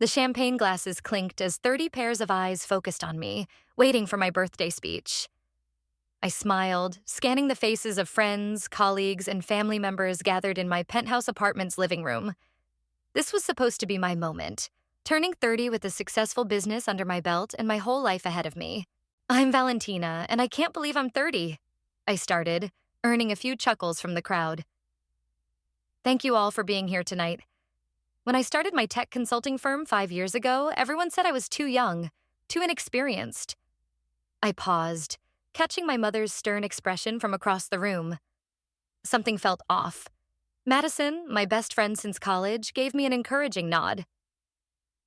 The champagne glasses clinked as 30 pairs of eyes focused on me, waiting for my birthday speech. I smiled, scanning the faces of friends, colleagues, and family members gathered in my penthouse apartment's living room. This was supposed to be my moment, turning 30 with a successful business under my belt and my whole life ahead of me. "I'm Valentina, and I can't believe I'm 30, I started, earning a few chuckles from the crowd. "Thank you all for being here tonight. When I started my tech consulting firm 5 years ago, everyone said I was too young, too inexperienced." I paused, catching my mother's stern expression from across the room. Something felt off. Madison, my best friend since college, gave me an encouraging nod.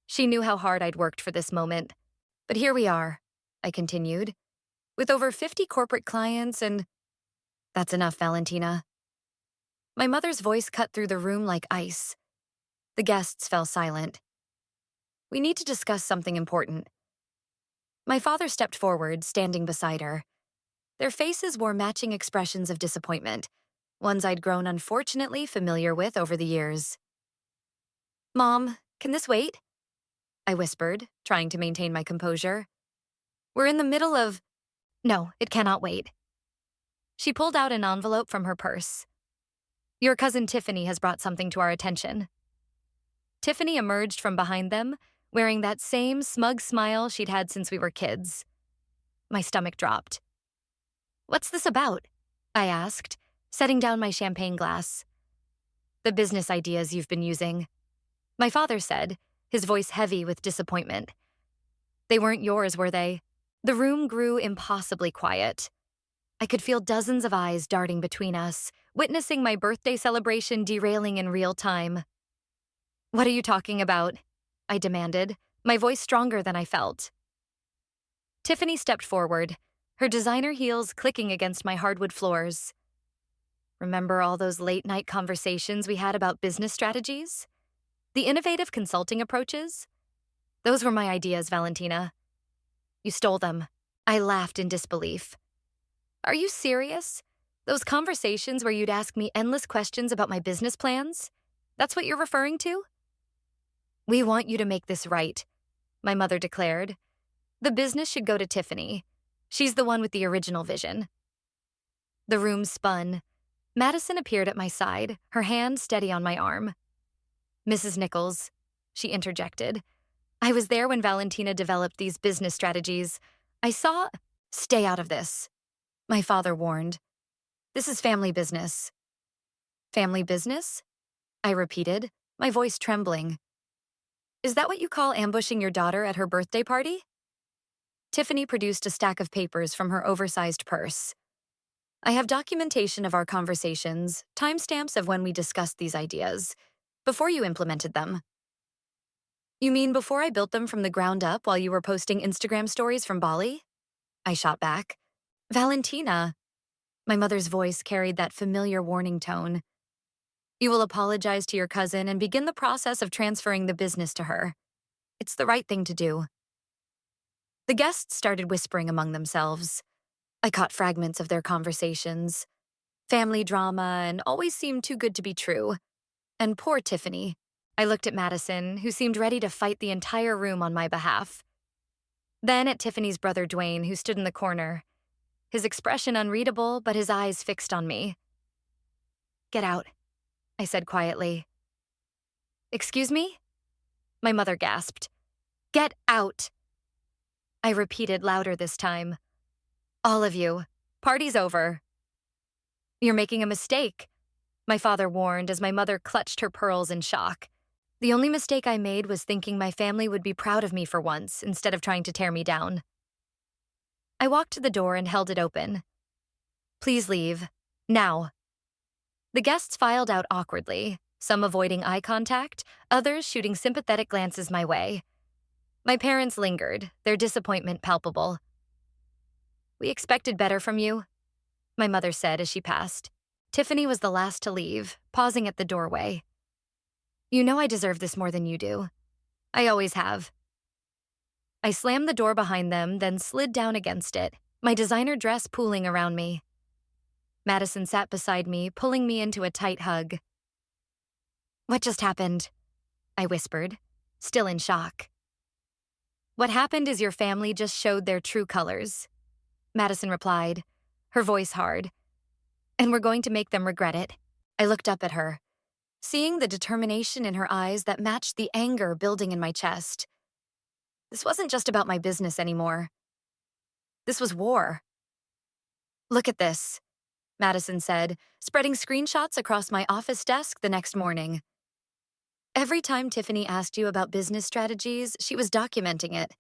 She knew how hard I'd worked for this moment. "But here we are," I continued, "with over 50 corporate clients and—" "That's enough, Valentina." My mother's voice cut through the room like ice. The guests fell silent. "We need to discuss something important." My father stepped forward, standing beside her. Their faces wore matching expressions of disappointment, ones I'd grown unfortunately familiar with over the years. "Mom, can this wait?" I whispered, trying to maintain my composure. "We're in the middle of—" "No, it cannot wait." She pulled out an envelope from her purse. "Your cousin Tiffany has brought something to our attention." Tiffany emerged from behind them, wearing that same smug smile she'd had since we were kids. My stomach dropped. "What's this about?" I asked, setting down my champagne glass. "The business ideas you've been using," my father said, his voice heavy with disappointment. "They weren't yours, were they?" The room grew impossibly quiet. I could feel dozens of eyes darting between us, witnessing my birthday celebration derailing in real time. "What are you talking about?" I demanded, my voice stronger than I felt. Tiffany stepped forward, her designer heels clicking against my hardwood floors. "Remember all those late-night conversations we had about business strategies? The innovative consulting approaches? Those were my ideas, Valentina." "You stole them." I laughed in disbelief. "Are you serious? Those conversations where you'd ask me endless questions about my business plans? That's what you're referring to?" "We want you to make this right," my mother declared. "The business should go to Tiffany. She's the one with the original vision." The room spun. Madison appeared at my side, her hand steady on my arm. "Mrs. Nichols," she interjected. "I was there when Valentina developed these business strategies. I saw—" "Stay out of this," my father warned. "This is family business." "Family business?" I repeated, my voice trembling. "Is that what you call ambushing your daughter at her birthday party?" Tiffany produced a stack of papers from her oversized purse. "I have documentation of our conversations, timestamps of when we discussed these ideas, before you implemented them." "You mean before I built them from the ground up while you were posting Instagram stories from Bali?" I shot back. "Valentina." My mother's voice carried that familiar warning tone. "You will apologize to your cousin and begin the process of transferring the business to her. It's the right thing to do." The guests started whispering among themselves. I caught fragments of their conversations. Family drama and always seemed too good to be true. And poor Tiffany. I looked at Madison, who seemed ready to fight the entire room on my behalf. Then at Tiffany's brother Dwayne, who stood in the corner. His expression unreadable, but his eyes fixed on me. "Get out," I said quietly. "Excuse me?" My mother gasped. "Get out!" I repeated louder this time. "All of you. Party's over." "You're making a mistake," my father warned as my mother clutched her pearls in shock. "The only mistake I made was thinking my family would be proud of me for once, instead of trying to tear me down." I walked to the door and held it open. "Please leave. Now." The guests filed out awkwardly, some avoiding eye contact, others shooting sympathetic glances my way. My parents lingered, their disappointment palpable. "We expected better from you," my mother said as she passed. Tiffany was the last to leave, pausing at the doorway. "You know I deserve this more than you do. I always have." I slammed the door behind them, then slid down against it, my designer dress pooling around me. Madison sat beside me, pulling me into a tight hug. "What just happened?" I whispered, still in shock. What happened is your family just showed their true colors, Madison replied, her voice hard. And we're going to make them regret it. I looked up at her, seeing the determination in her eyes that matched the anger building in my chest. This wasn't just about my business anymore. This was war. Look at this, Madison said, spreading screenshots across my office desk the next morning. Every time Tiffany asked you about business strategies, she was documenting it.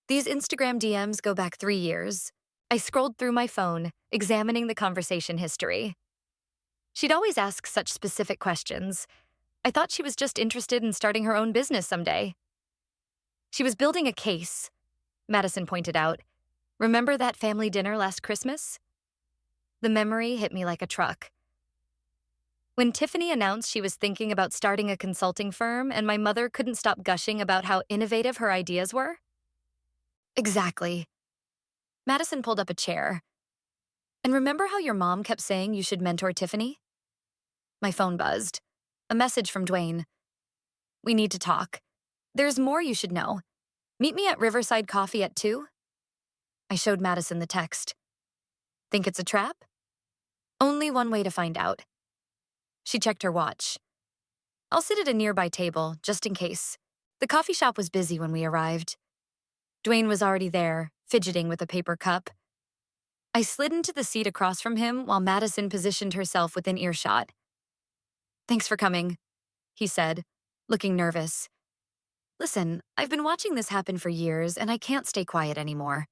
These Instagram DMs go back 3 years. I scrolled through my phone, examining the conversation history. She'd always ask such specific questions. I thought she was just interested in starting her own business someday. She was building a case, Madison pointed out. Remember that family dinner last Christmas? The memory hit me like a truck. When Tiffany announced she was thinking about starting a consulting firm and my mother couldn't stop gushing about how innovative her ideas were? Exactly. Madison pulled up a chair. And remember how your mom kept saying you should mentor Tiffany? My phone buzzed. A message from Dwayne. We need to talk. There's more you should know. Meet me at Riverside Coffee at 2? I showed Madison the text. Think it's a trap? Only one way to find out. She checked her watch. I'll sit at a nearby table, just in case. The coffee shop was busy when we arrived. Dwayne was already there, fidgeting with a paper cup. I slid into the seat across from him while Madison positioned herself within earshot. Thanks for coming, he said, looking nervous. Listen, I've been watching this happen for years, and I can't stay quiet anymore.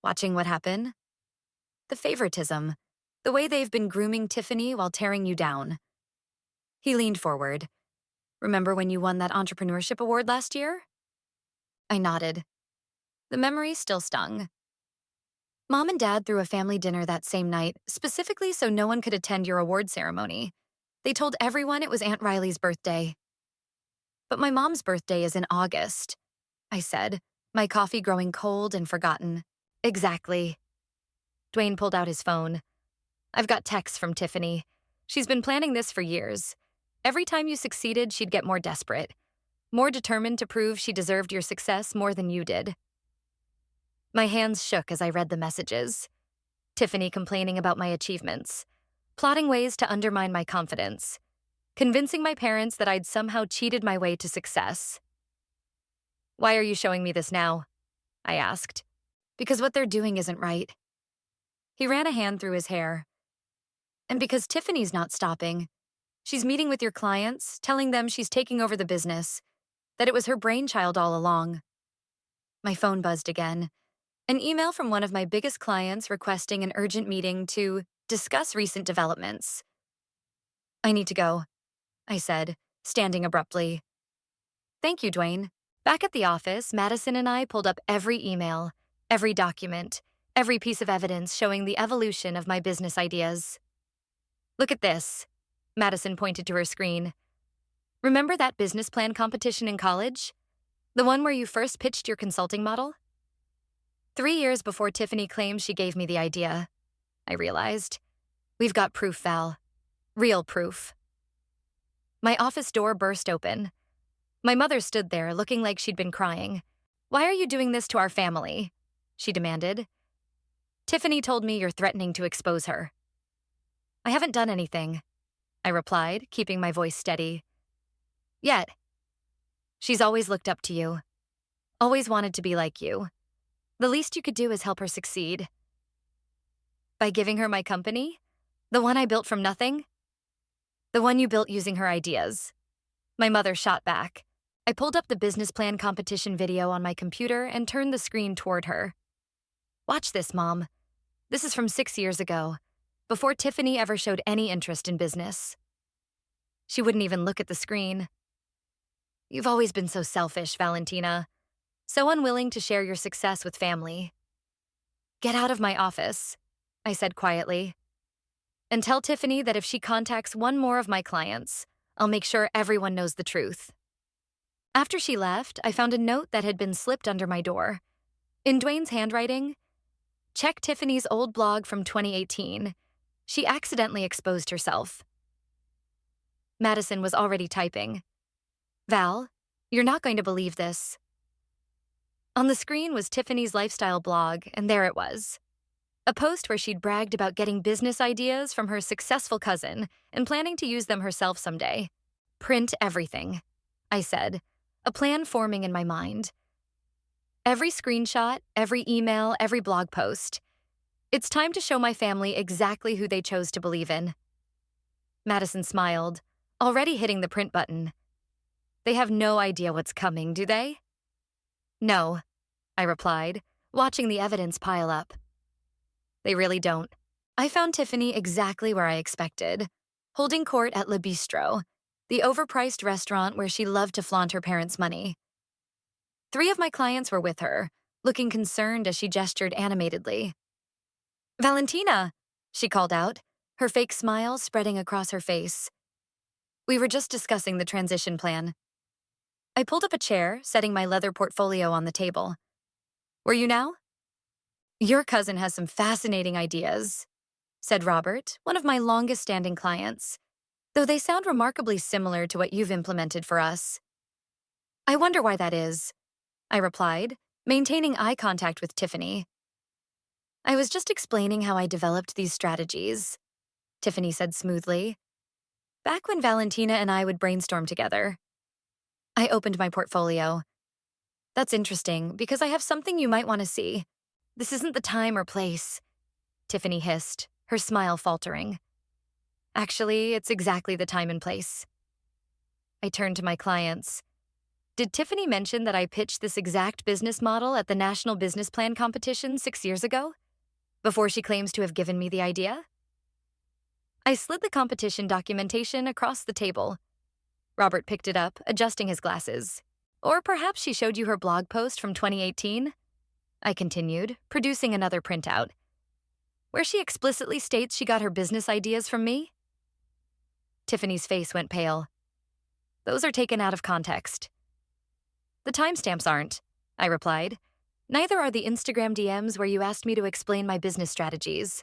Watching what happened? The favoritism. The way they've been grooming Tiffany while tearing you down. He leaned forward. Remember when you won that entrepreneurship award last year? I nodded. The memory still stung. Mom and Dad threw a family dinner that same night, specifically so no one could attend your award ceremony. They told everyone it was Aunt Riley's birthday. But my mom's birthday is in August, I said, my coffee growing cold and forgotten. Exactly. Dwayne pulled out his phone. I've got texts from Tiffany. She's been planning this for years. Every time you succeeded, she'd get more desperate, more determined to prove she deserved your success more than you did. My hands shook as I read the messages. Tiffany complaining about my achievements, plotting ways to undermine my confidence, convincing my parents that I'd somehow cheated my way to success. Why are you showing me this now? I asked. Because what they're doing isn't right. He ran a hand through his hair. And because Tiffany's not stopping. She's meeting with your clients, telling them she's taking over the business, that it was her brainchild all along. My phone buzzed again. An email from one of my biggest clients requesting an urgent meeting to discuss recent developments. I need to go, I said, standing abruptly. Thank you, Dwayne. Back at the office, Madison and I pulled up every email, every document, every piece of evidence showing the evolution of my business ideas. Look at this, Madison pointed to her screen. Remember that business plan competition in college? The one where you first pitched your consulting model? 3 years before Tiffany claimed she gave me the idea, I realized. We've got proof, Val. Real proof. My office door burst open. My mother stood there, looking like she'd been crying. Why are you doing this to our family? She demanded. Tiffany told me you're threatening to expose her. I haven't done anything, I replied, keeping my voice steady. Yet. She's always looked up to you. Always wanted to be like you. The least you could do is help her succeed. By giving her my company? The one I built from nothing? The one you built using her ideas. My mother shot back. I pulled up the business plan competition video on my computer and turned the screen toward her. Watch this, Mom. This is from 6 years ago, before Tiffany ever showed any interest in business. She wouldn't even look at the screen. You've always been so selfish, Valentina. So unwilling to share your success with family. Get out of my office, I said quietly. And tell Tiffany that if she contacts one more of my clients, I'll make sure everyone knows the truth. After she left, I found a note that had been slipped under my door. In Dwayne's handwriting, check Tiffany's old blog from 2018. She accidentally exposed herself. Madison was already typing. Val, You're not going to believe this. On the screen was Tiffany's lifestyle blog, and there it was. A post where she'd bragged about getting business ideas from her successful cousin and planning to use them herself someday. Print everything, I said, a plan forming in my mind. Every screenshot, every email, every blog post. It's time to show my family exactly who they chose to believe in. Madison smiled, already hitting the print button. They have no idea what's coming, do they? No, I replied, watching the evidence pile up. They really don't. I found Tiffany exactly where I expected, holding court at Le Bistro, the overpriced restaurant where she loved to flaunt her parents' money. 3 of my clients were with her, looking concerned as she gestured animatedly. Valentina, she called out, her fake smile spreading across her face. We were just discussing the transition plan. I pulled up a chair, setting my leather portfolio on the table. Were you now? Your cousin has some fascinating ideas, said Robert, one of my longest-standing clients, though they sound remarkably similar to what you've implemented for us. I wonder why that is, I replied, maintaining eye contact with Tiffany. I was just explaining how I developed these strategies, Tiffany said smoothly. Back when Valentina and I would brainstorm together. I opened my portfolio. That's interesting, because I have something you might want to see. This isn't the time or place, Tiffany hissed, her smile faltering. Actually, it's exactly the time and place. I turned to my clients. Did Tiffany mention that I pitched this exact business model at the National Business Plan competition 6 years ago, before she claims to have given me the idea? I slid the competition documentation across the table. Robert picked it up, adjusting his glasses. Or perhaps she showed you her blog post from 2018? I continued, producing another printout, where she explicitly states she got her business ideas from me. Tiffany's face went pale. Those are taken out of context. The timestamps aren't, I replied. Neither are the Instagram DMs where you asked me to explain my business strategies,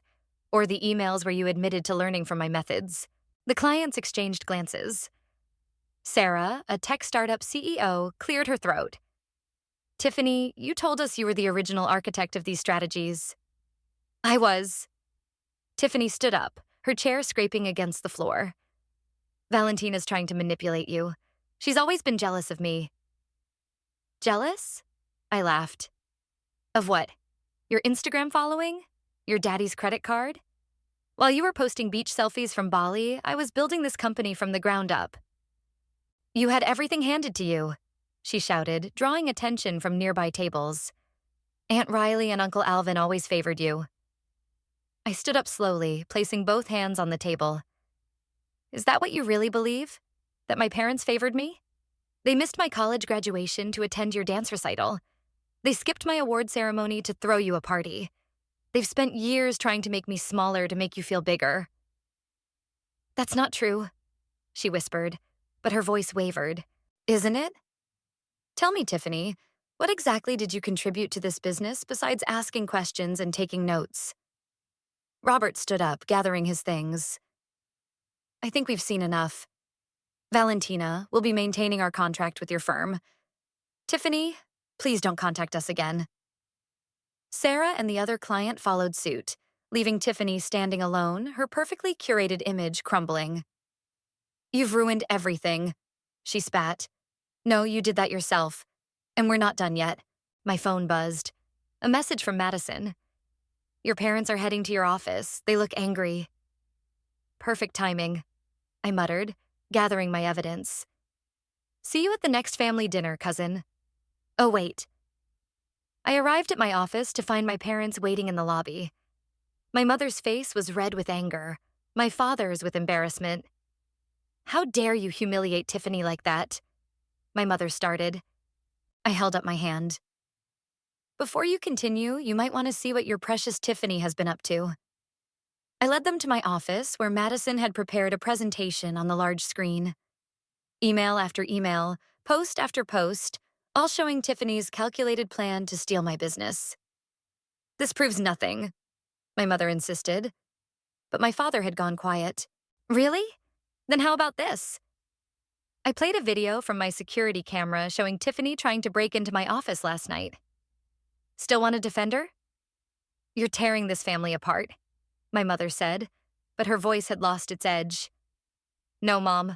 or the emails where you admitted to learning from my methods. The clients exchanged glances. Sarah, a tech startup CEO, cleared her throat. Tiffany, you told us you were the original architect of these strategies. I was. Tiffany stood up, her chair scraping against the floor. Valentina's trying to manipulate you. She's always been jealous of me. Jealous? I laughed. Of what? Your Instagram following? Your daddy's credit card? While you were posting beach selfies from Bali, I was building this company from the ground up. You had everything handed to you, she shouted, drawing attention from nearby tables. Aunt Riley and Uncle Alvin always favored you. I stood up slowly, placing both hands on the table. Is that what you really believe? That my parents favored me? They missed my college graduation to attend your dance recital. They skipped my award ceremony to throw you a party. They've spent years trying to make me smaller to make you feel bigger. That's not true, she whispered, but her voice wavered. Isn't it? Tell me, Tiffany, what exactly did you contribute to this business besides asking questions and taking notes? Robert stood up, gathering his things. I think we've seen enough. Valentina, we'll be maintaining our contract with your firm. Tiffany, please don't contact us again. Sarah and the other client followed suit, leaving Tiffany standing alone, her perfectly curated image crumbling. You've ruined everything, she spat. No, you did that yourself. And we're not done yet. My phone buzzed. A message from Madison. Your parents are heading to your office. They look angry. Perfect timing, I muttered, gathering my evidence. See you at the next family dinner, cousin. Oh, wait. I arrived at my office to find my parents waiting in the lobby. My mother's face was red with anger, my father's with embarrassment. How dare you humiliate Tiffany like that? My mother started. I held up my hand. Before you continue, you might want to see what your precious Tiffany has been up to. I led them to my office, where Madison had prepared a presentation on the large screen. Email after email, post after post, all showing Tiffany's calculated plan to steal my business. This proves nothing, my mother insisted. But my father had gone quiet. Really? Then how about this? I played a video from my security camera showing Tiffany trying to break into my office last night. Still want to defend her? You're tearing this family apart, my mother said, but her voice had lost its edge. No, Mom.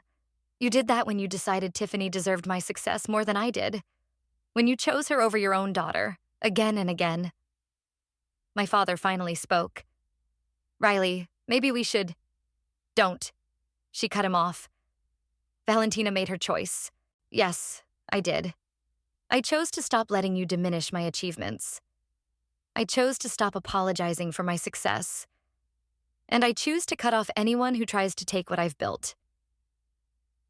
You did that when you decided Tiffany deserved my success more than I did. When you chose her over your own daughter, again and again. My father finally spoke. Riley, maybe we should. Don't. She cut him off. Valentina made her choice. Yes, I did. I chose to stop letting you diminish my achievements. I chose to stop apologizing for my success. And I choose to cut off anyone who tries to take what I've built.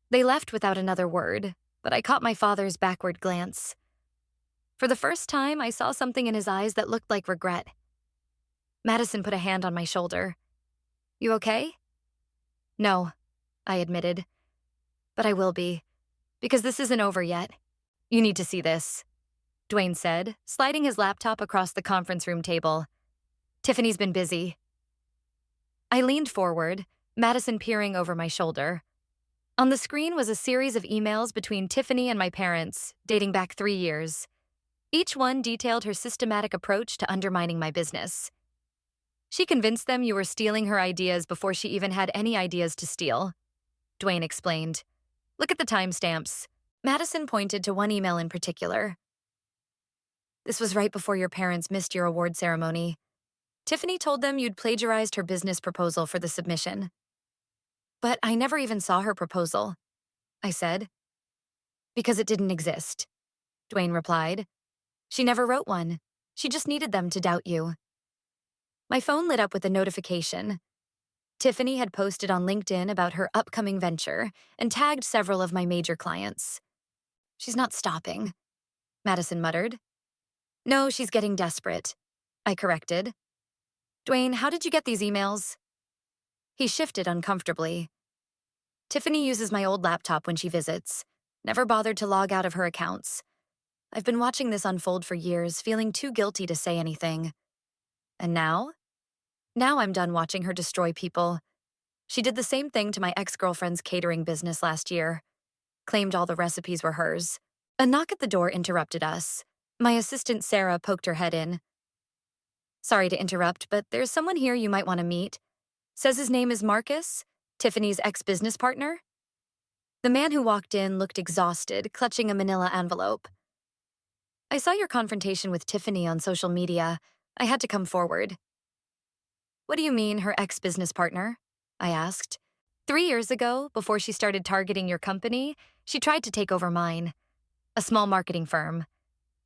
They left without another word, but I caught my father's backward glance. For the first time, I saw something in his eyes that looked like regret. Madison put a hand on my shoulder. You okay? No, I admitted. But I will be, because this isn't over yet. You need to see this, Dwayne said, sliding his laptop across the conference room table. Tiffany's been busy. I leaned forward, Madison peering over my shoulder. On the screen was a series of emails between Tiffany and my parents, dating back 3 years. Each one detailed her systematic approach to undermining my business. She convinced them you were stealing her ideas before she even had any ideas to steal, Dwayne explained. Look at the timestamps. Madison pointed to one email in particular. This was right before your parents missed your award ceremony. Tiffany told them you'd plagiarized her business proposal for the submission. But I never even saw her proposal, I said. Because it didn't exist, Dwayne replied. She never wrote one. She just needed them to doubt you. My phone lit up with a notification. Tiffany had posted on LinkedIn about her upcoming venture and tagged several of my major clients. She's not stopping, Madison muttered. No, she's getting desperate, I corrected. Dwayne, how did you get these emails? He shifted uncomfortably. Tiffany uses my old laptop when she visits. Never bothered to log out of her accounts. I've been watching this unfold for years, feeling too guilty to say anything. And now? Now I'm done watching her destroy people. She did the same thing to my ex-girlfriend's catering business last year. Claimed all the recipes were hers. A knock at the door interrupted us. My assistant Sarah poked her head in. Sorry to interrupt, but there's someone here you might want to meet. Says his name is Marcus, Tiffany's ex-business partner. The man who walked in looked exhausted, clutching a manila envelope. I saw your confrontation with Tiffany on social media. I had to come forward. What do you mean, her ex-business partner? I asked. 3 years ago, before she started targeting your company, she tried to take over mine, a small marketing firm.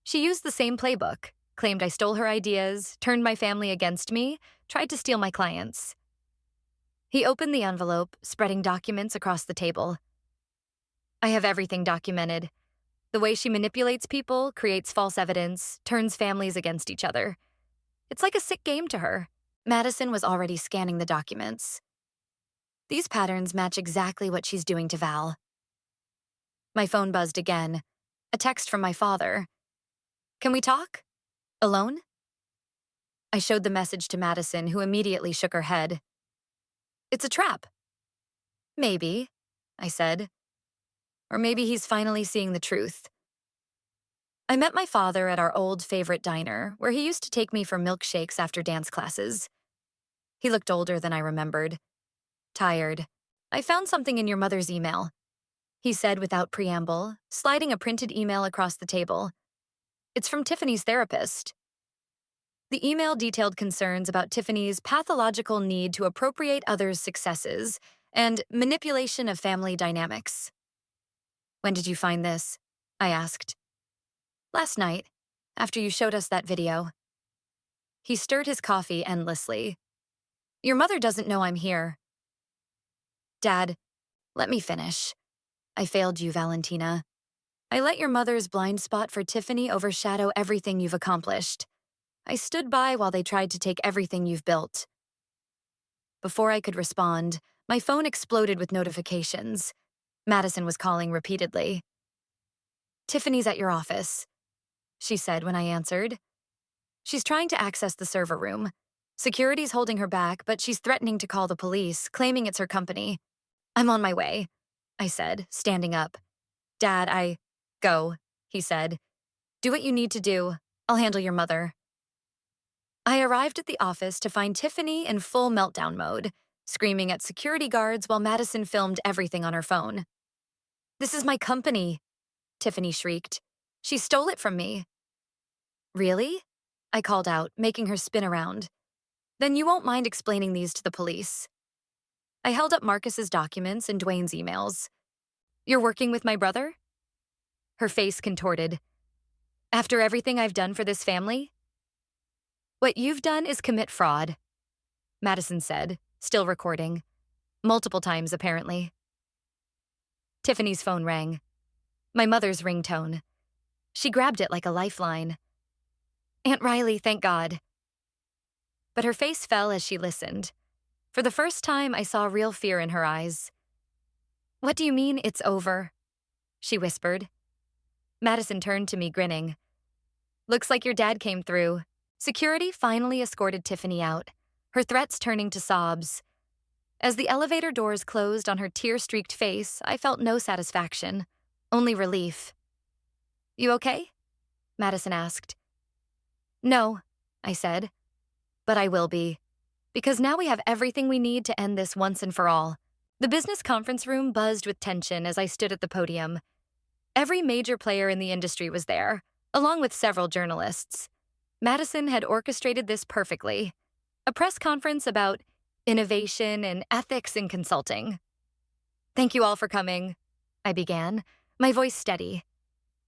She used the same playbook, claimed I stole her ideas, turned my family against me, tried to steal my clients. He opened the envelope, spreading documents across the table. I have everything documented. The way she manipulates people, creates false evidence, turns families against each other. It's like a sick game to her. Madison was already scanning the documents. These patterns match exactly what she's doing to Val. My phone buzzed again. A text from my father. Can we talk? Alone? I showed the message to Madison, who immediately shook her head. It's a trap. Maybe, I said. Or maybe he's finally seeing the truth. I met my father at our old favorite diner, where he used to take me for milkshakes after dance classes. He looked older than I remembered. Tired. I found something in your mother's email, he said without preamble, sliding a printed email across the table. It's from Tiffany's therapist. The email detailed concerns about Tiffany's pathological need to appropriate others' successes and manipulation of family dynamics. When did you find this? I asked. Last night, after you showed us that video. He stirred his coffee endlessly. Your mother doesn't know I'm here. Dad, let me finish. I failed you, Valentina. I let your mother's blind spot for Tiffany overshadow everything you've accomplished. I stood by while they tried to take everything you've built. Before I could respond, my phone exploded with notifications. Madison was calling repeatedly. Tiffany's at your office, she said when I answered. She's trying to access the server room. Security's holding her back, but she's threatening to call the police, claiming it's her company. I'm on my way, I said, standing up. Dad, Go, he said. Do what you need to do. I'll handle your mother. I arrived at the office to find Tiffany in full meltdown mode, screaming at security guards while Madison filmed everything on her phone. This is my company, Tiffany shrieked. She stole it from me. Really? I called out, making her spin around. Then you won't mind explaining these to the police. I held up Marcus's documents and Dwayne's emails. You're working with my brother? Her face contorted. After everything I've done for this family? What you've done is commit fraud, Madison said, still recording. Multiple times, apparently. Tiffany's phone rang. My mother's ringtone. She grabbed it like a lifeline. Aunt Riley, thank God. But her face fell as she listened. For the first time, I saw real fear in her eyes. What do you mean, it's over? She whispered. Madison turned to me, grinning. Looks like your dad came through. Security finally escorted Tiffany out, her threats turning to sobs. As the elevator doors closed on her tear-streaked face, I felt no satisfaction, only relief. You okay? Madison asked. No, I said. But I will be. Because now we have everything we need to end this once and for all. The business conference room buzzed with tension as I stood at the podium. Every major player in the industry was there, along with several journalists. Madison had orchestrated this perfectly. A press conference about innovation and ethics in consulting. Thank you all for coming, I began, my voice steady.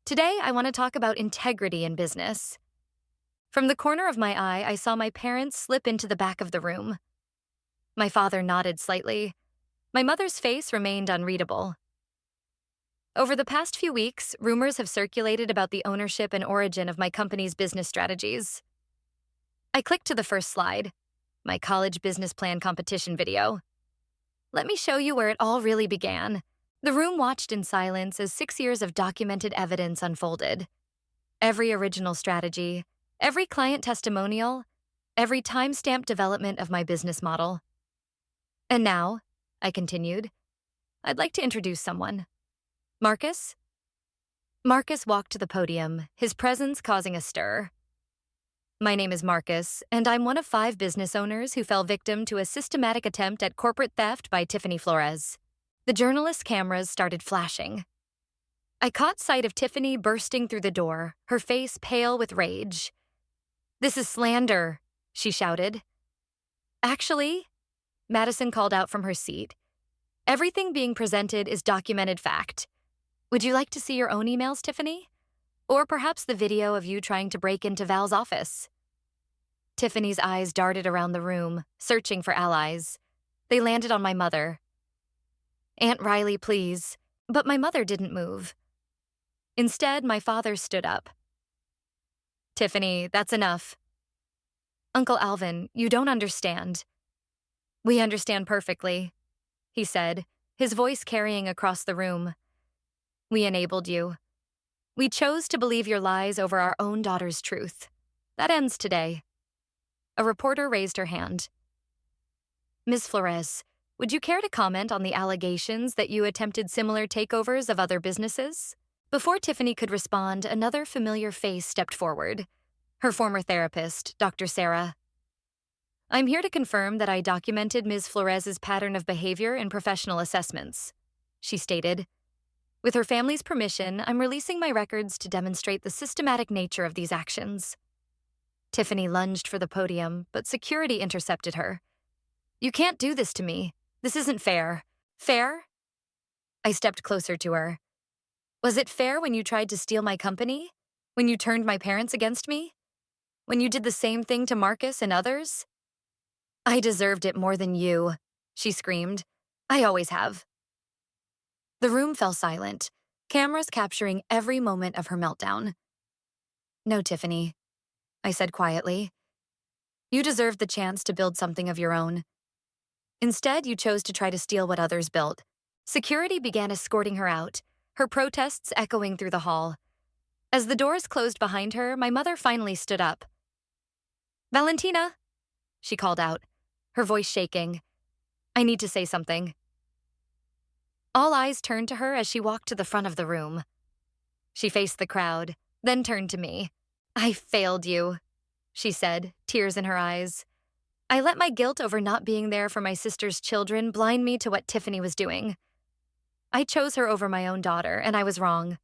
Today, I want to talk about integrity in business. From the corner of my eye, I saw my parents slip into the back of the room. My father nodded slightly. My mother's face remained unreadable. Over the past few weeks, rumors have circulated about the ownership and origin of my company's business strategies. I clicked to the first slide, my college business plan competition video. Let me show you where it all really began. The room watched in silence as 6 years of documented evidence unfolded. Every original strategy, every client testimonial, every time-stamped development of my business model. And now, I continued, I'd like to introduce someone. Marcus? Marcus walked to the podium, his presence causing a stir. My name is Marcus, and I'm one of 5 business owners who fell victim to a systematic attempt at corporate theft by Tiffany Flores. The journalist's cameras started flashing. I caught sight of Tiffany bursting through the door, her face pale with rage. This is slander, she shouted. Actually, Madison called out from her seat. Everything being presented is documented fact. Would you like to see your own emails, Tiffany? Or perhaps the video of you trying to break into Val's office? Tiffany's eyes darted around the room, searching for allies. They landed on my mother. Aunt Riley, please. But my mother didn't move. Instead, my father stood up. Tiffany, that's enough. Uncle Alvin, you don't understand. We understand perfectly, he said, his voice carrying across the room. We enabled you. We chose to believe your lies over our own daughter's truth. That ends today. A reporter raised her hand. Ms. Flores, would you care to comment on the allegations that you attempted similar takeovers of other businesses? Before Tiffany could respond, another familiar face stepped forward. Her former therapist, Dr. Sarah. I'm here to confirm that I documented Ms. Flores's pattern of behavior in professional assessments, she stated. With her family's permission, I'm releasing my records to demonstrate the systematic nature of these actions. Tiffany lunged for the podium, but security intercepted her. You can't do this to me. This isn't fair. Fair? I stepped closer to her. Was it fair when you tried to steal my company? When you turned my parents against me? When you did the same thing to Marcus and others? I deserved it more than you, she screamed. I always have. The room fell silent, cameras capturing every moment of her meltdown. No, Tiffany, I said quietly. You deserved the chance to build something of your own. Instead, you chose to try to steal what others built. Security began escorting her out, her protests echoing through the hall. As the doors closed behind her, my mother finally stood up. Valentina, she called out, her voice shaking. I need to say something. All eyes turned to her as she walked to the front of the room. She faced the crowd, then turned to me. "I failed you," she said, tears in her eyes. "I let my guilt over not being there for my sister's children blind me to what Tiffany was doing. I chose her over my own daughter, and I was wrong."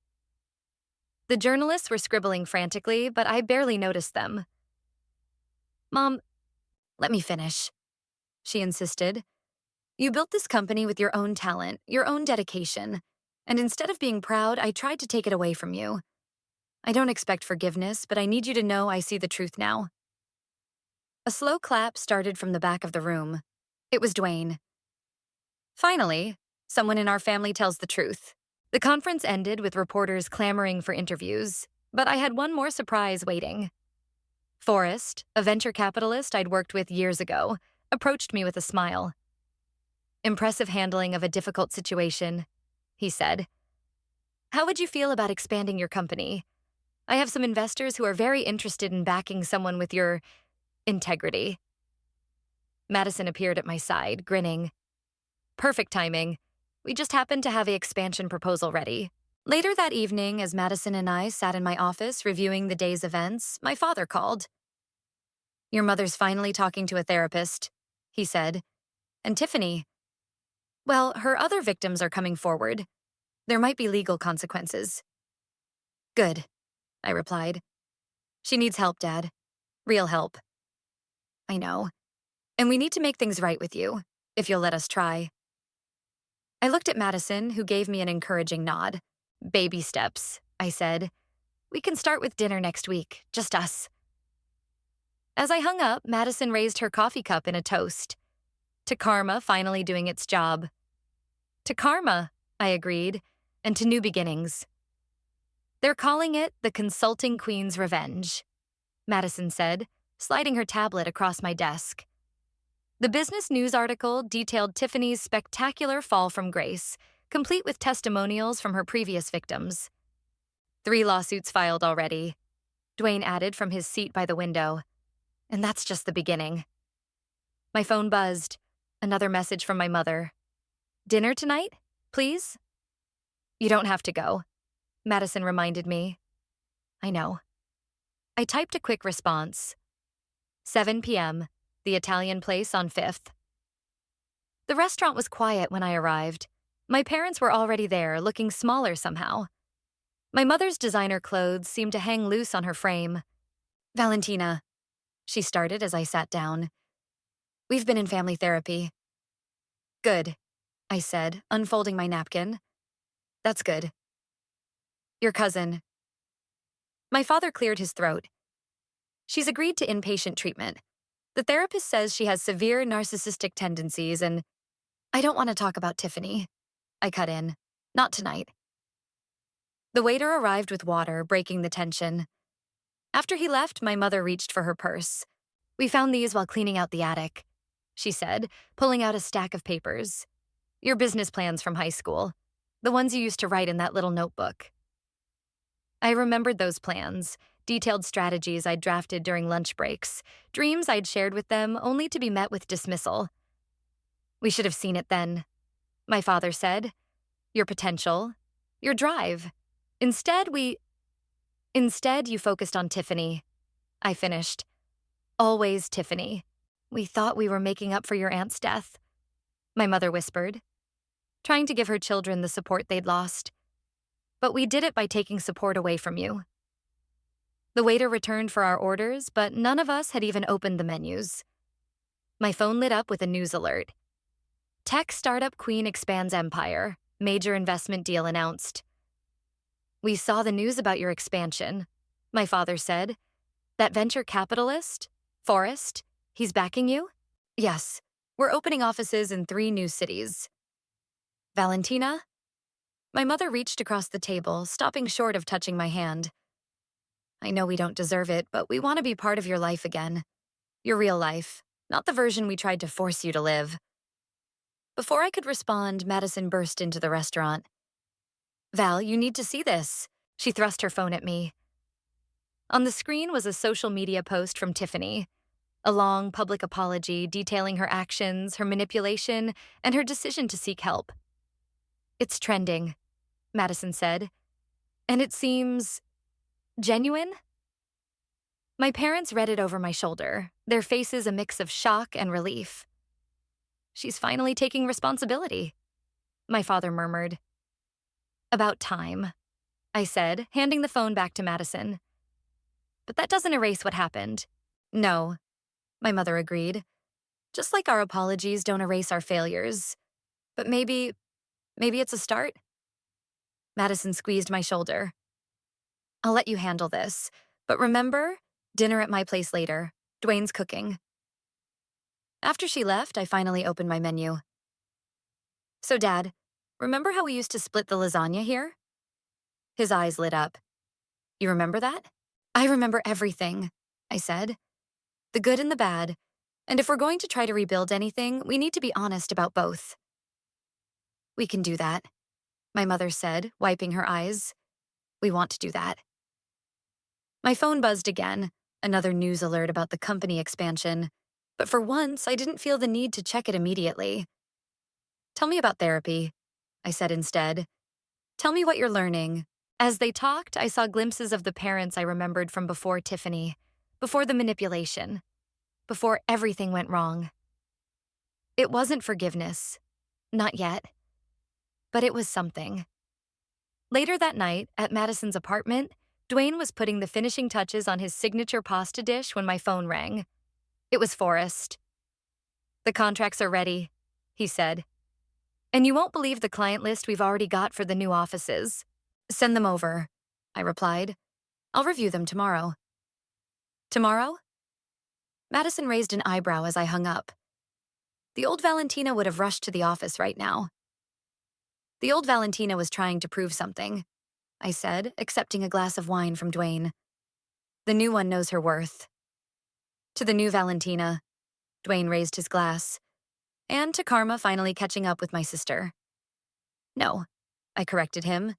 The journalists were scribbling frantically, but I barely noticed them. "Mom, let me finish," she insisted. "You built this company with your own talent, your own dedication, and instead of being proud, I tried to take it away from you. I don't expect forgiveness, but I need you to know I see the truth now." A slow clap started from the back of the room. It was Dwayne. "Finally, someone in our family tells the truth." The conference ended with reporters clamoring for interviews, but I had one more surprise waiting. Forrest, a venture capitalist I'd worked with years ago, approached me with a smile. "Impressive handling of a difficult situation," he said. "How would you feel about expanding your company? I have some investors who are very interested in backing someone with your integrity." Madison appeared at my side, grinning. "Perfect timing. We just happened to have an expansion proposal ready." Later that evening, as Madison and I sat in my office reviewing the day's events, my father called. "Your mother's finally talking to a therapist," he said. "And Tiffany, well, her other victims are coming forward. There might be legal consequences." "Good," I replied. "She needs help, Dad. Real help." "I know. And we need to make things right with you, if you'll let us try." I looked at Madison, who gave me an encouraging nod. "Baby steps," I said. "We can start with dinner next week, just us." As I hung up, Madison raised her coffee cup in a toast. To karma finally doing its job. "To karma," I agreed, "and to new beginnings." "They're calling it the Consulting Queen's Revenge," Madison said, sliding her tablet across my desk. The business news article detailed Tiffany's spectacular fall from grace, complete with testimonials from her previous victims. 3 lawsuits filed already, Dwayne added from his seat by the window. And that's just the beginning. My phone buzzed. Another message from my mother. "Dinner tonight, please?" "You don't have to go," Madison reminded me. "I know." I typed a quick response. 7 p.m., the Italian place on 5th. The restaurant was quiet when I arrived. My parents were already there, looking smaller somehow. My mother's designer clothes seemed to hang loose on her frame. "Valentina," she started as I sat down. "We've been in family therapy." "Good," I said, unfolding my napkin. "That's good." "Your cousin." My father cleared his throat. "She's agreed to inpatient treatment. The therapist says she has severe narcissistic tendencies and—" "I don't want to talk about Tiffany," I cut in. "Not tonight." The waiter arrived with water, breaking the tension. After he left, my mother reached for her purse. "We found these while cleaning out the attic," she said, pulling out a stack of papers. "Your business plans from high school. The ones you used to write in that little notebook." I remembered those plans, detailed strategies I'd drafted during lunch breaks, dreams I'd shared with them only to be met with dismissal. "We should have seen it then," my father said. "Your potential, your drive. Instead, you focused on Tiffany," I finished. "Always Tiffany. We thought we were making up for your aunt's death," my mother whispered, trying to give her children the support they'd lost. "But we did it by taking support away from you." The waiter returned for our orders, but none of us had even opened the menus. My phone lit up with a news alert. "Tech startup queen expands empire. Major investment deal announced." "We saw the news about your expansion," my father said. "That venture capitalist, Forrest, he's backing you?" "Yes. We're opening offices in 3 new cities." "Valentina?" My mother reached across the table, stopping short of touching my hand. "I know we don't deserve it, but we want to be part of your life again. Your real life, not the version we tried to force you to live." Before I could respond, Madison burst into the restaurant. "Val, you need to see this." She thrust her phone at me. On the screen was a social media post from Tiffany, a long public apology detailing her actions, her manipulation, and her decision to seek help. It's trending, Madison said. And it seems genuine? My parents read it over my shoulder, their faces a mix of shock and relief. She's finally taking responsibility, my father murmured. About time, I said, handing the phone back to Madison. But that doesn't erase what happened. No, my mother agreed. Just like our apologies don't erase our failures. But maybe it's a start? Madison squeezed my shoulder. I'll let you handle this. But remember, dinner at my place later. Dwayne's cooking. After she left, I finally opened my menu. So, Dad, remember how we used to split the lasagna here? His eyes lit up. You remember that? I remember everything, I said. The good and the bad. And if we're going to try to rebuild anything, we need to be honest about both. We can do that, my mother said, wiping her eyes. We want to do that. My phone buzzed again, another news alert about the company expansion. But for once, I didn't feel the need to check it immediately. Tell me about therapy, I said instead. Tell me what you're learning. As they talked, I saw glimpses of the parents I remembered from before Tiffany, before the manipulation, before everything went wrong. It wasn't forgiveness. Not yet. But it was something. Later that night, at Madison's apartment, Dwayne was putting the finishing touches on his signature pasta dish when my phone rang. It was Forrest. The contracts are ready, he said. And you won't believe the client list we've already got for the new offices. Send them over, I replied. I'll review them tomorrow. Tomorrow? Madison raised an eyebrow as I hung up. The old Valentina would have rushed to the office right now. The old Valentina was trying to prove something, I said, accepting a glass of wine from Dwayne. The new one knows her worth. To the new Valentina, Dwayne raised his glass. And to Karma finally catching up with my sister. No, I corrected him.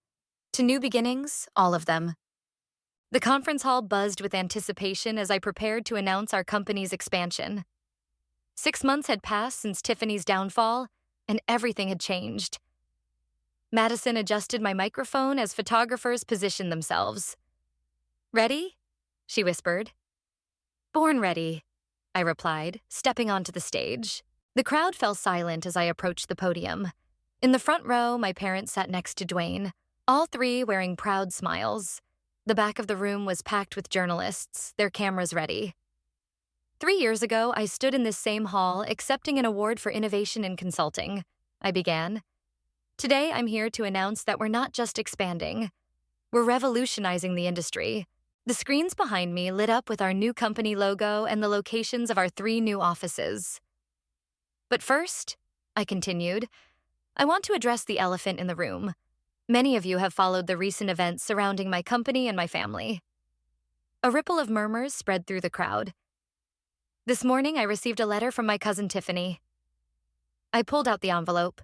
To new beginnings, all of them. The conference hall buzzed with anticipation as I prepared to announce our company's expansion. 6 months had passed since Tiffany's downfall, and everything had changed. Madison adjusted my microphone as photographers positioned themselves. Ready? She whispered. Born ready, I replied, stepping onto the stage. The crowd fell silent as I approached the podium. In the front row, my parents sat next to Dwayne, all three wearing proud smiles. The back of the room was packed with journalists, their cameras ready. 3 years ago, I stood in this same hall accepting an award for innovation in consulting. I began. Today, I'm here to announce that we're not just expanding. We're revolutionizing the industry. The screens behind me lit up with our new company logo and the locations of our 3 new offices. But first, I continued, I want to address the elephant in the room. Many of you have followed the recent events surrounding my company and my family. A ripple of murmurs spread through the crowd. This morning, I received a letter from my cousin Tiffany. I pulled out the envelope.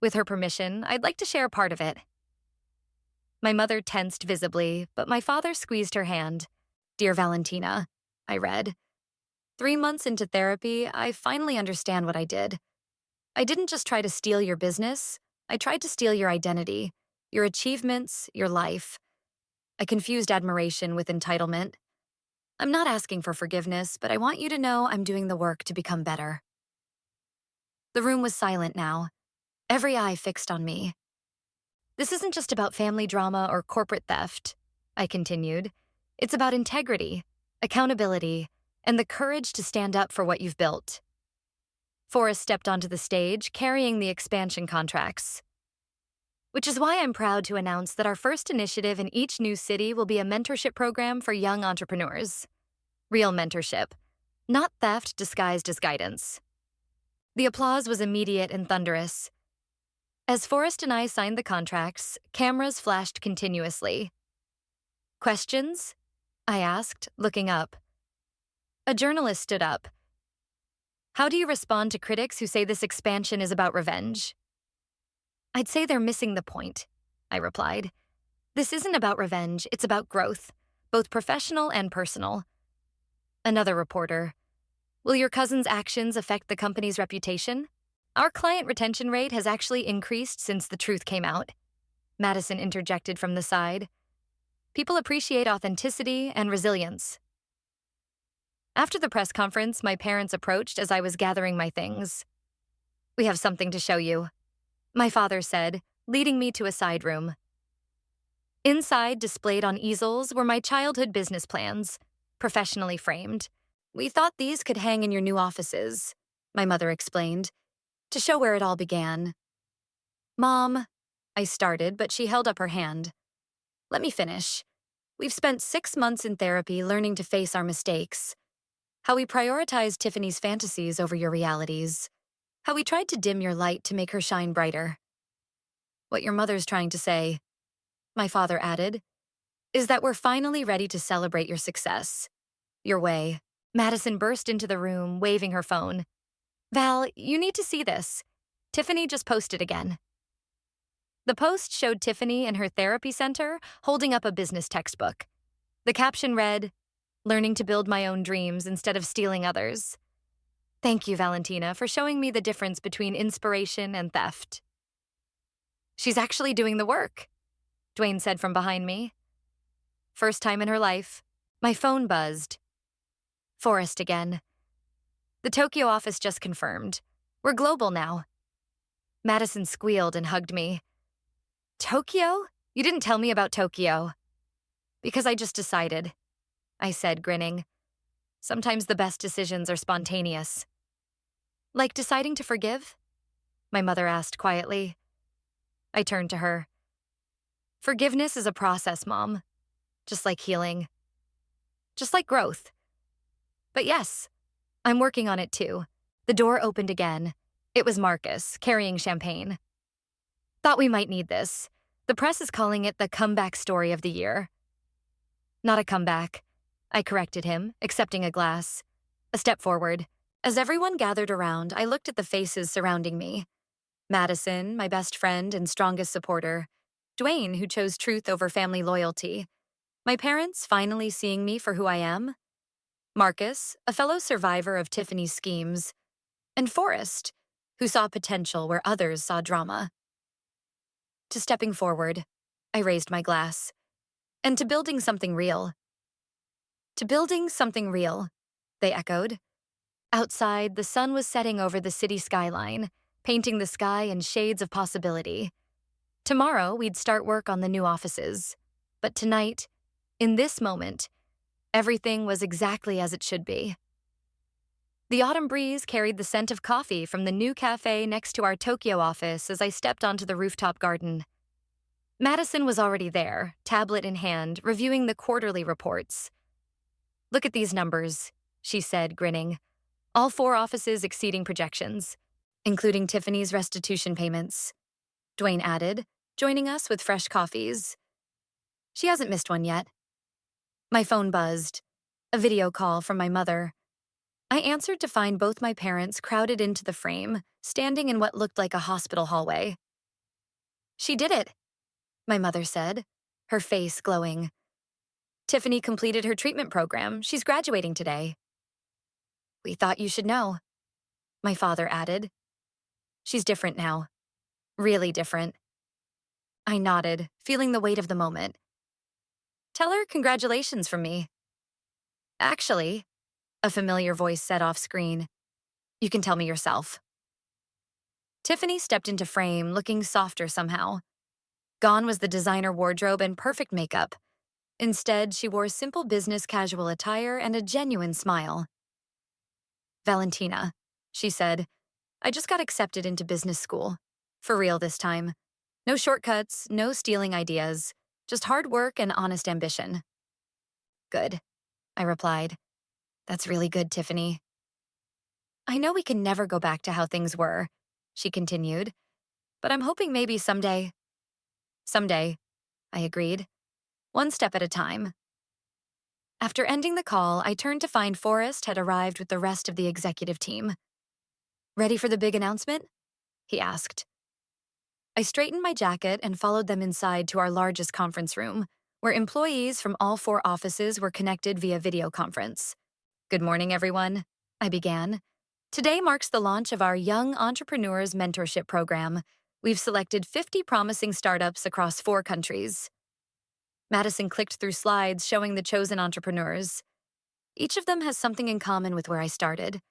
With her permission, I'd like to share part of it. My mother tensed visibly, but my father squeezed her hand. Dear Valentina, I read. 3 months into therapy, I finally understand what I did. I didn't just try to steal your business. I tried to steal your identity, your achievements, your life. I confused admiration with entitlement. I'm not asking for forgiveness, but I want you to know I'm doing the work to become better. The room was silent now, every eye fixed on me. This isn't just about family drama or corporate theft, I continued. It's about integrity, accountability, and the courage to stand up for what you've built. Forrest stepped onto the stage, carrying the expansion contracts. Which is why I'm proud to announce that our first initiative in each new city will be a mentorship program for young entrepreneurs. Real mentorship, not theft disguised as guidance. The applause was immediate and thunderous. As Forrest and I signed the contracts, cameras flashed continuously. Questions? I asked, looking up. A journalist stood up. How do you respond to critics who say this expansion is about revenge? I'd say they're missing the point, I replied. This isn't about revenge, it's about growth, both professional and personal. Another reporter. Will your cousin's actions affect the company's reputation? Our client retention rate has actually increased since the truth came out, Madison interjected from the side. People appreciate authenticity and resilience. After the press conference, my parents approached as I was gathering my things. We have something to show you, my father said, leading me to a side room. Inside, displayed on easels, were my childhood business plans, professionally framed. We thought these could hang in your new offices, my mother explained, to show where it all began. Mom, I started, but she held up her hand. Let me finish. We've spent 6 months in therapy learning to face our mistakes. How we prioritized Tiffany's fantasies over your realities. How we tried to dim your light to make her shine brighter. What your mother's trying to say, my father added, is that we're finally ready to celebrate your success. Your way. Madison burst into the room, waving her phone. Val, you need to see this. Tiffany just posted again. The post showed Tiffany in her therapy center holding up a business textbook. The caption read, "Learning to build my own dreams instead of stealing others." Thank you, Valentina, for showing me the difference between inspiration and theft. She's actually doing the work, Dwayne said from behind me. First time in her life. My phone buzzed. Forrest again. The Tokyo office just confirmed. We're global now. Madison squealed and hugged me. Tokyo? You didn't tell me about Tokyo. Because I just decided, I said, grinning. Sometimes the best decisions are spontaneous. Like deciding to forgive? My mother asked quietly. I turned to her. Forgiveness is a process, Mom. Just like healing. Just like growth. But yes, I'm working on it too. The door opened again. It was Marcus, carrying champagne. Thought we might need this. The press is calling it the comeback story of the year. Not a comeback, I corrected him, accepting a glass. A step forward. As everyone gathered around, I looked at the faces surrounding me. Madison, my best friend and strongest supporter. Dwayne, who chose truth over family loyalty. My parents finally seeing me for who I am. Marcus, a fellow survivor of Tiffany's schemes. And Forrest, who saw potential where others saw drama. To stepping forward, I raised my glass. And to building something real. To building something real, they echoed. Outside, the sun was setting over the city skyline, painting the sky in shades of possibility. Tomorrow, we'd start work on the new offices. But tonight, in this moment, everything was exactly as it should be. The autumn breeze carried the scent of coffee from the new cafe next to our Tokyo office as I stepped onto the rooftop garden. Madison was already there, tablet in hand, reviewing the quarterly reports. Look at these numbers, she said, grinning. All 4 offices exceeding projections, including Tiffany's restitution payments. Dwayne added, joining us with fresh coffees. She hasn't missed one yet. My phone buzzed. A video call from my mother. I answered to find both my parents crowded into the frame, standing in what looked like a hospital hallway. She did it, my mother said, her face glowing. Tiffany completed her treatment program. She's graduating today. We thought you should know, my father added. She's different now. Really different. I nodded, feeling the weight of the moment. Tell her congratulations from me. Actually, a familiar voice said off screen, you can tell me yourself. Tiffany stepped into frame, looking softer somehow. Gone was the designer wardrobe and perfect makeup. Instead, she wore simple business casual attire and a genuine smile. Valentina, she said, I just got accepted into business school. For real this time. No shortcuts, no stealing ideas, just hard work and honest ambition. Good, I replied. That's really good, Tiffany. I know we can never go back to how things were, she continued, but I'm hoping maybe someday. Someday, I agreed. One step at a time. After ending the call, I turned to find Forrest had arrived with the rest of the executive team. Ready for the big announcement? He asked. I straightened my jacket and followed them inside to our largest conference room, where employees from all 4 offices were connected via video conference. Good morning, everyone, I began. Today marks the launch of our Young Entrepreneurs Mentorship Program. We've selected 50 promising startups across 4 countries. Madison clicked through slides showing the chosen entrepreneurs. Each of them has something in common with where I started: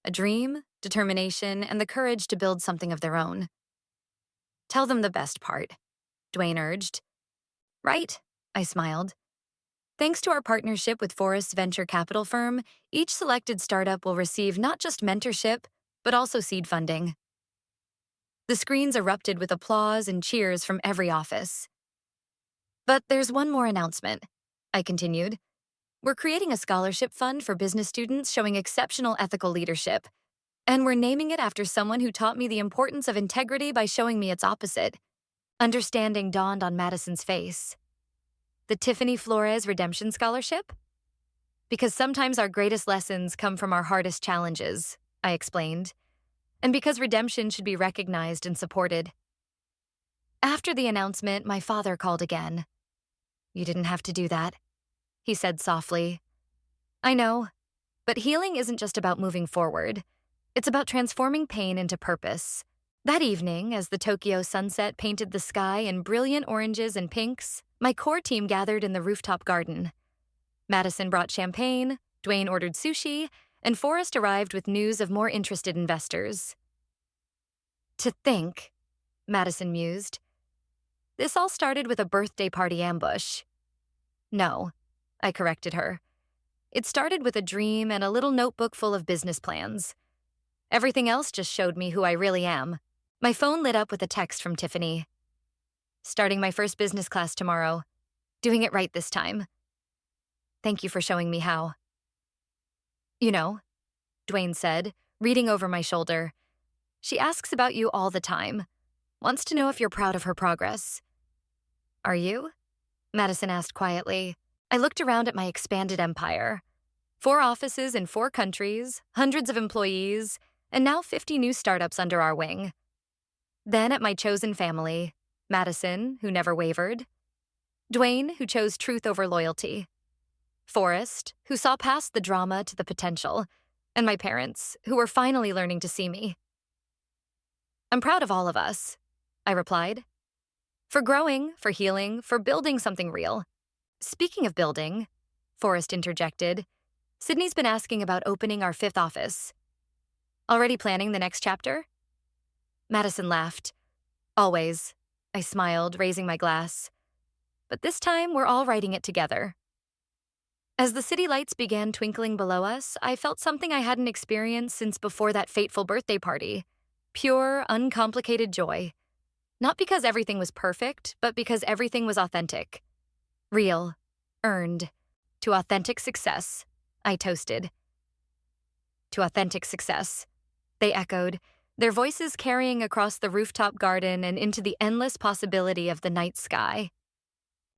a dream, determination, and the courage to build something of their own. Tell them the best part, Dwayne urged. Right, I smiled. Thanks to our partnership with Forest's venture capital firm, each selected startup will receive not just mentorship, but also seed funding. The screens erupted with applause and cheers from every office. But there's one more announcement, I continued. We're creating a scholarship fund for business students showing exceptional ethical leadership, and we're naming it after someone who taught me the importance of integrity by showing me its opposite. Understanding dawned on Madison's face. The Tiffany Flores Redemption Scholarship? Because sometimes our greatest lessons come from our hardest challenges, I explained, and because redemption should be recognized and supported. After the announcement, my father called again. You didn't have to do that, he said softly. I know, but healing isn't just about moving forward. It's about transforming pain into purpose. That evening, as the Tokyo sunset painted the sky in brilliant oranges and pinks, my core team gathered in the rooftop garden. Madison brought champagne, Dwayne ordered sushi, and Forrest arrived with news of more interested investors. To think, Madison mused, this all started with a birthday party ambush. No, I corrected her. It started with a dream and a little notebook full of business plans. Everything else just showed me who I really am. My phone lit up with a text from Tiffany. Starting my first business class tomorrow. Doing it right this time. Thank you for showing me how. You know, Dwayne said, reading over my shoulder. She asks about you all the time. Wants to know if you're proud of her progress. Are you? Madison asked quietly. I looked around at my expanded empire. 4 offices in 4 countries, hundreds of employees, and now 50 new startups under our wing. Then at my chosen family, Madison, who never wavered, Dwayne, who chose truth over loyalty, Forrest, who saw past the drama to the potential, and my parents, who were finally learning to see me. I'm proud of all of us, I replied. For growing, for healing, for building something real. Speaking of building, Forrest interjected, Sydney's been asking about opening our 5th office. Already planning the next chapter? Madison laughed. Always, I smiled, raising my glass. But this time, we're all writing it together. As the city lights began twinkling below us, I felt something I hadn't experienced since before that fateful birthday party. Pure, uncomplicated joy. Not because everything was perfect, but because everything was authentic. Real. Earned. To authentic success, I toasted. To authentic success, they echoed, their voices carrying across the rooftop garden and into the endless possibility of the night sky.